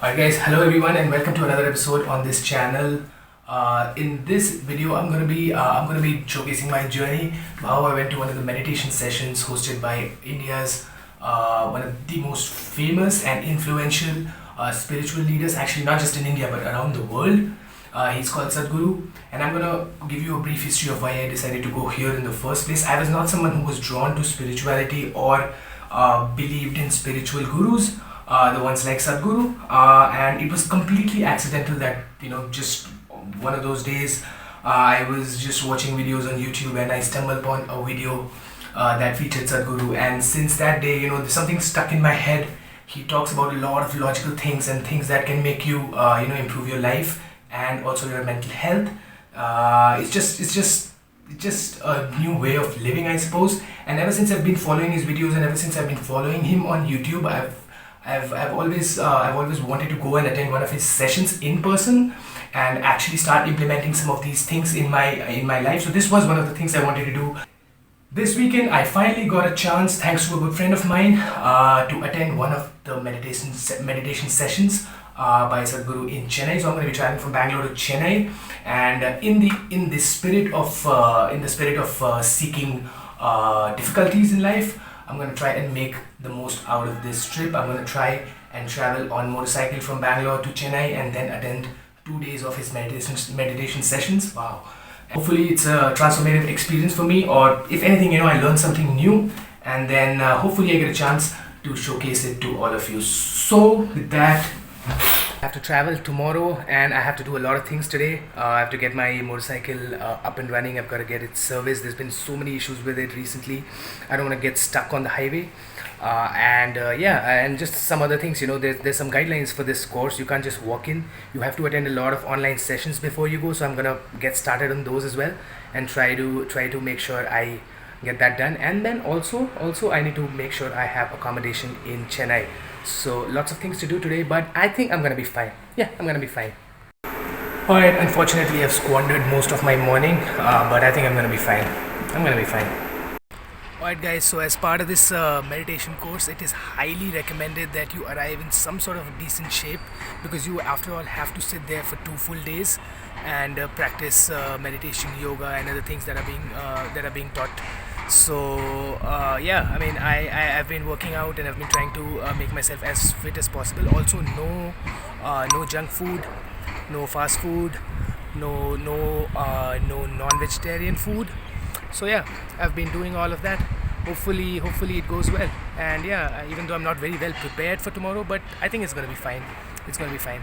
Alright guys, hello everyone and welcome to another episode on this channel. In this video, I'm gonna be showcasing my journey to how I went to one of the meditation sessions hosted by India's one of the most famous and influential spiritual leaders, actually not just in India but around the world. He's called Sadhguru, and I'm gonna give you a brief history of why I decided to go here in the first place. I was not someone who was drawn to spirituality or believed in spiritual gurus, the ones like Sadhguru, and it was completely accidental that just one of those days I was just watching videos on YouTube and I stumbled upon a video that featured Sadhguru, and since that day, there's something stuck in my head. He talks about a lot of logical things and things that can make you, improve your life and also your mental health. It's just a new way of living, I suppose. And ever since I've been following his videos and ever since I've been following him on YouTube, I've always wanted to go and attend one of his sessions in person and actually start implementing some of these things in my life. So this was one of the things I wanted to do. This weekend, I finally got a chance, thanks to a good friend of mine, to attend one of the meditation sessions by Sadhguru in Chennai. So I'm going to be traveling from Bangalore to Chennai, and in the spirit of seeking difficulties in life, I'm going to try and make the most out of this trip. I'm going to try and travel on motorcycle from Bangalore to Chennai and then attend 2 days of his meditation sessions. Wow. Hopefully it's a transformative experience for me, or if anything, I learn something new, and then hopefully I get a chance to showcase it to all of you. So with that, I have to travel tomorrow and I have to do a lot of things today. I have to get my motorcycle up and running. I've got to get it serviced. There's been so many issues with it recently. I don't want to get stuck on the highway. And just some other things. There's some guidelines for this course. You can't just walk in. You have to attend a lot of online sessions before you go. So I'm gonna get started on those as well and try to make sure I get that done. And then also I need to make sure I have accommodation in Chennai. So lots of things to do today, but I think I'm gonna be fine. Yeah, I'm gonna be fine. Alright, unfortunately I've squandered most of my morning, but I think I'm gonna be fine. I'm gonna be fine. Alright guys, so as part of this meditation course, it is highly recommended that you arrive in some sort of decent shape, because you after all have to sit there for 2 full days and practice meditation, yoga and other things that are being taught. So I've been working out and I've been trying to make myself as fit as possible. Also, no junk food, no fast food, no non-vegetarian food. So yeah, I've been doing all of that. Hopefully it goes well. And yeah, even though I'm not very well prepared for tomorrow, but I think it's gonna be fine. It's gonna be fine.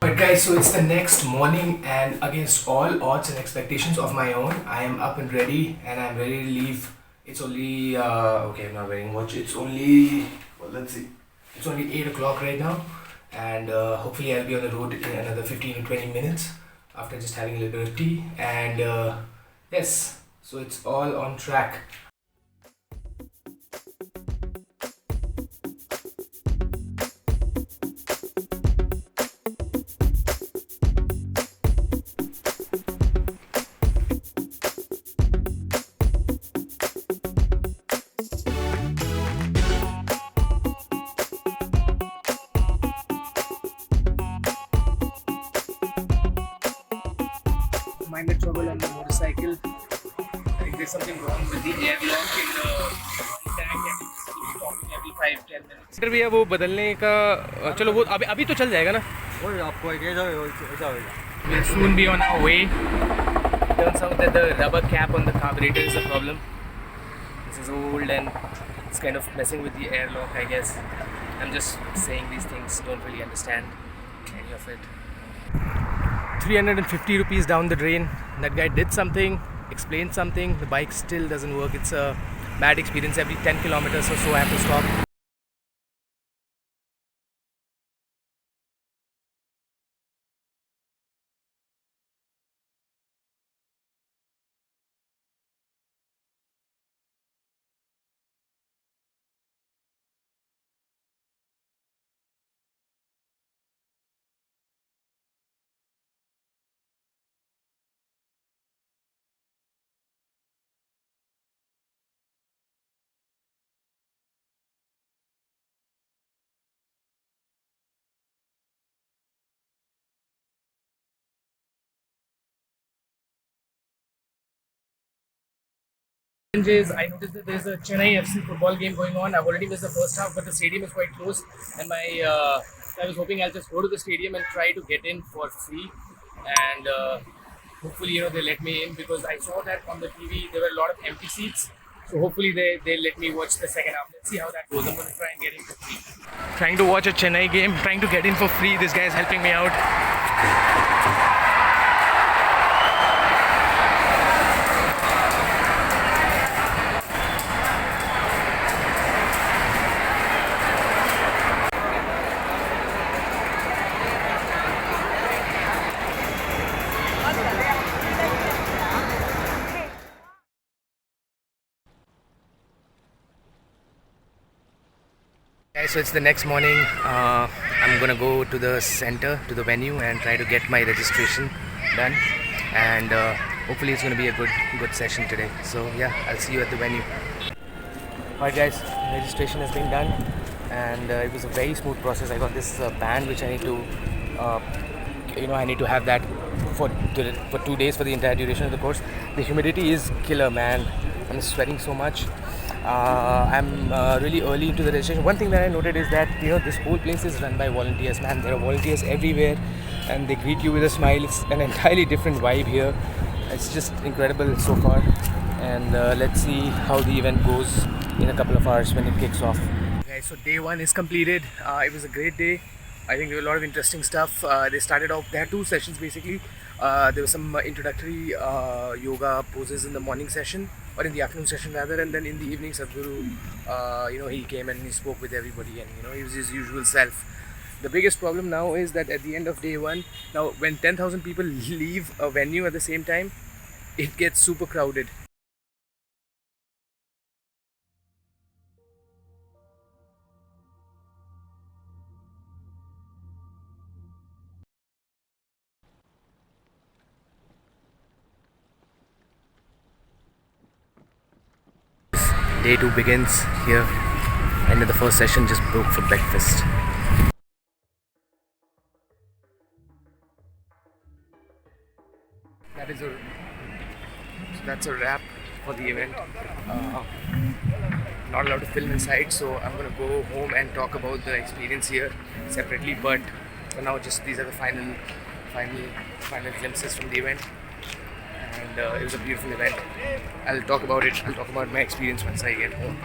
But guys, so it's the next morning, and against all odds and expectations of my own, I am up and ready, and I'm ready to leave. It's only okay, I'm not wearing watch. It's only, well, let's see, it's only 8 o'clock right now, and hopefully I'll be on the road in another 15 to 20 minutes after just having a little bit of tea. And yes, so it's all on track. Minor trouble on the motorcycle. I think there's something wrong with the airlock in the tank, and it's stopping every 5-10 minutes. फिर भी अब वो बदलने का चलो, वो अभी तो चल जाएगा ना. वही आपको ऐसा होगा. We'll soon be on our way. Turns out that the rubber cap on the carburetor is a problem. This is old and it's kind of messing with the airlock, I guess. I'm just saying these things, don't really understand any of it. 350 rupees down the drain. That guy did something, explained something. The bike still doesn't work. It's a bad experience. Every 10 kilometers or so I have to stop. Is I noticed that there's a Chennai FC football game going on. I've already missed the first half, but the stadium is quite close, and I was hoping I'll just go to the stadium and try to get in for free, and hopefully they let me in because I saw that on the TV there were a lot of empty seats. So hopefully they let me watch the second half. Let's see how that goes. I'm gonna try and get in for free. Trying to watch a Chennai game, trying to get in for free. This guy is helping me out. Guys, so it's the next morning. I'm gonna go to the center, to the venue, and try to get my registration done. And hopefully, it's gonna be a good session today. So yeah, I'll see you at the venue. Alright, guys, registration has been done, and it was a very smooth process. I got this band which I need to, I need to have that for 2 days for the entire duration of the course. The humidity is killer, man. I'm sweating so much. I'm really early into the registration. One thing that I noted is that this whole place is run by volunteers. Man, there are volunteers everywhere, and they greet you with a smile. It's an entirely different vibe here. It's just incredible so far, and let's see how the event goes in a couple of hours when it kicks off. Guys, so day one is completed. It was a great day. I think there were a lot of interesting stuff. They started off. There are two sessions basically. There were some introductory yoga poses in the morning session, or in the afternoon session rather, and then in the evening Sadhguru, he came and he spoke with everybody, and he was his usual self. The biggest problem now is that at the end of day one, now when 10,000 people leave a venue at the same time, it gets super crowded. Day two begins here. End of the first session, just broke for breakfast. That is a so that's a wrap for the event. Not allowed to film inside, so I'm gonna go home and talk about the experience here separately. But for now, just these are the final glimpses from the event, and it was a beautiful event. I'll talk about it. I'll talk about my experience once I get home.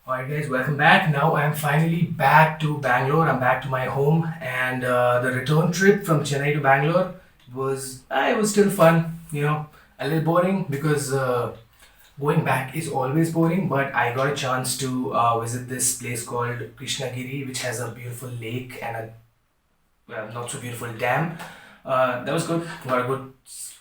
Alright guys, welcome back. Now I'm finally back to Bangalore. I'm back to my home, and the return trip from Chennai to Bangalore it was still fun. A little boring because going back is always boring. But I got a chance to visit this place called Krishnagiri, which has a beautiful lake and a not so beautiful dam. That was good. Got a good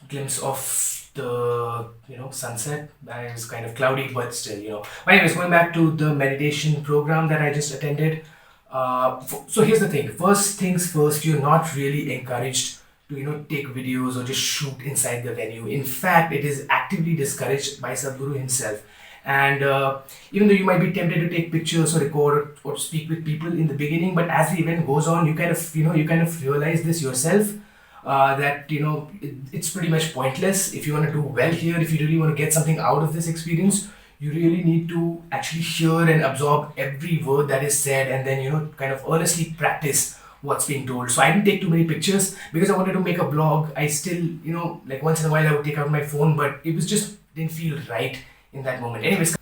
glimpse of the sunset. It was kind of cloudy, but still. But anyways, going back to the meditation program that I just attended. So here's the thing. First things first, you're not really encouraged to take videos or just shoot inside the venue. In fact, it is actively discouraged by Sadhguru himself. And even though you might be tempted to take pictures or record or speak with people in the beginning, but as the event goes on, you kind of realize this yourself, that it's pretty much pointless. If you want to do well here, if you really want to get something out of this experience, you really need to actually hear and absorb every word that is said, and then kind of earnestly practice what's being told. So I didn't take too many pictures because I wanted to make a vlog. I still like once in a while I would take out my phone, but it was just didn't feel right in that moment. Anyways,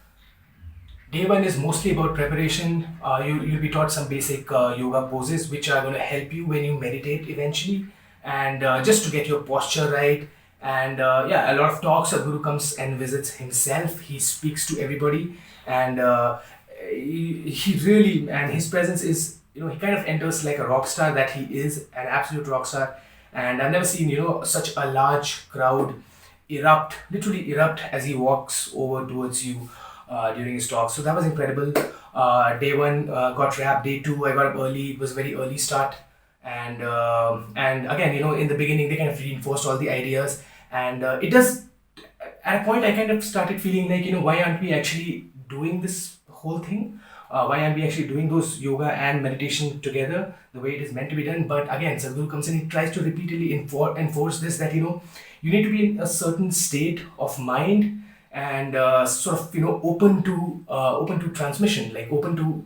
day one is mostly about preparation. You'll be taught some basic yoga poses which are going to help you when you meditate eventually, and just to get your posture right. And a lot of talks. A guru comes and visits himself. He speaks to everybody, and he really, and his presence is, he kind of enters like a rock star that he is, an absolute rock star. And I've never seen such a large crowd literally erupt as he walks over towards you during his talk. So that was incredible. Day one got wrapped. Day two, I got up early. It was a very early start, and again, in the beginning they kind of reinforced all the ideas, and it does. At a point, I kind of started feeling like, why aren't we actually doing this whole thing? Why aren't we actually doing those yoga and meditation together the way it is meant to be done? But again, Sadhguru comes in, he tries to repeatedly enforce this, that you need to be in a certain state of mind and sort of open to transmission, like open to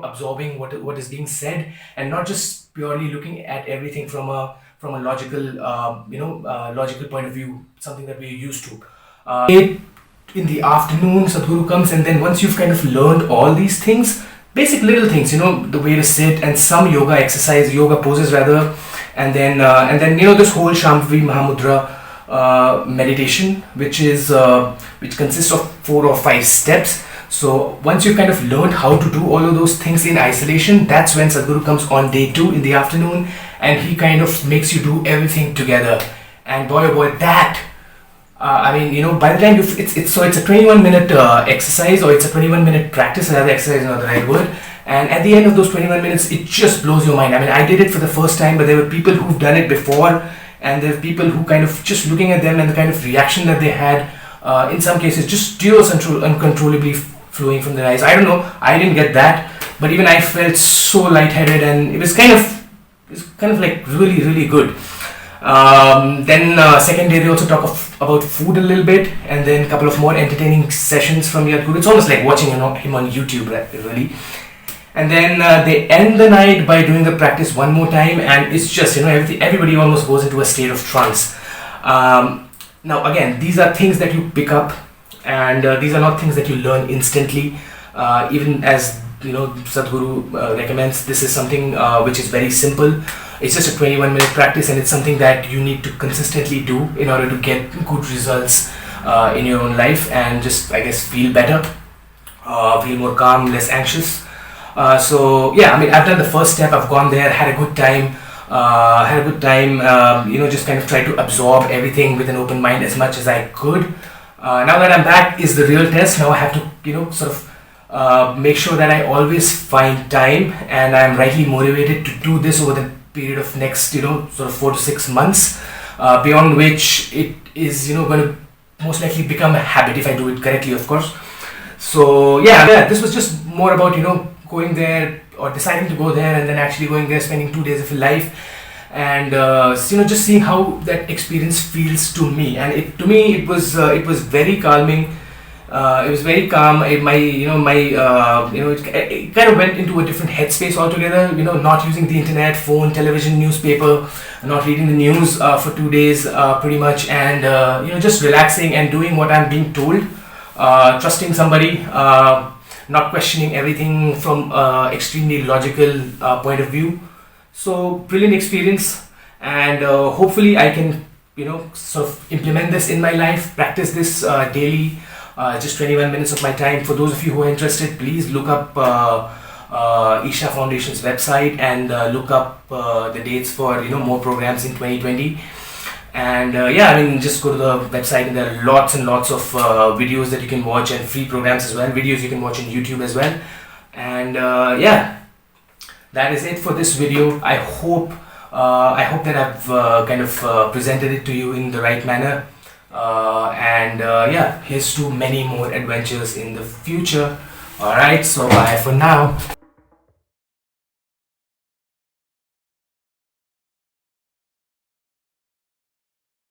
absorbing what is being said, and not just purely looking at everything from a logical logical point of view, something that we're used to. In the afternoon, Sadhguru comes, and then once you've kind of learned all these things, basic little things, the way to sit and some yoga poses rather, and then this whole Shambhavi Mahamudra meditation, which consists of 4 or 5 steps. So once you've kind of learned how to do all of those things in isolation, that's when Sadhguru comes on day 2 in the afternoon, and he kind of makes you do everything together. And boy oh boy, that by the time it's a 21-minute exercise, or it's a 21-minute practice. Another exercise is not the right word. And at the end of those 21 minutes, it just blows your mind. I did it for the first time, but there were people who've done it before, and there are people who kind of just looking at them and the kind of reaction that they had, in some cases, just tears uncontrollably flowing from their eyes. I don't know, I didn't get that, but even I felt so lightheaded, and it was kind of like really, really good. Then second day they also talk about food a little bit, and then a couple of more entertaining sessions from Yadguru. It's almost like watching him on YouTube, really. And then they end the night by doing the practice one more time, and it's just everybody almost goes into a state of trance. Now again, these are things that you pick up, and these are not things that you learn instantly. Even as Sadhguru recommends, this is something which is very simple. It's just a 21-minute practice, and it's something that you need to consistently do in order to get good results in your own life, and just, I guess, feel better, feel more calm, less anxious. So yeah, I've done the first step. I've gone there, had a good time, just kind of try to absorb everything with an open mind as much as I could. Now that I'm back is the real test. Now I have to make sure that I always find time, and I'm rightly motivated to do this over the period of next 4 to 6 months, beyond which it is going to most likely become a habit if I do it correctly, of course. So yeah, this was just more about going there, or deciding to go there, and then actually going there, spending 2 days of your life, and just seeing how that experience feels to me. And it was very calming. It was very calm. It kind of went into a different headspace altogether. Not using the internet, phone, television, newspaper, not reading the news for 2 days, pretty much, and just relaxing and doing what I'm being told, trusting somebody, not questioning everything from extremely logical point of view. So brilliant experience, and hopefully I can sort of implement this in my life, practice this daily. Just 21 minutes of my time. For those of you who are interested, please look up Isha Foundation's website, and look up the dates for more programs in 2020. And just go to the website, and there are lots and lots of videos that you can watch, and free programs as well, videos you can watch on YouTube as well. And that is it for this video. I hope that I've kind of presented it to you in the right manner. Here's to many more adventures in the future. Alright, so bye for now.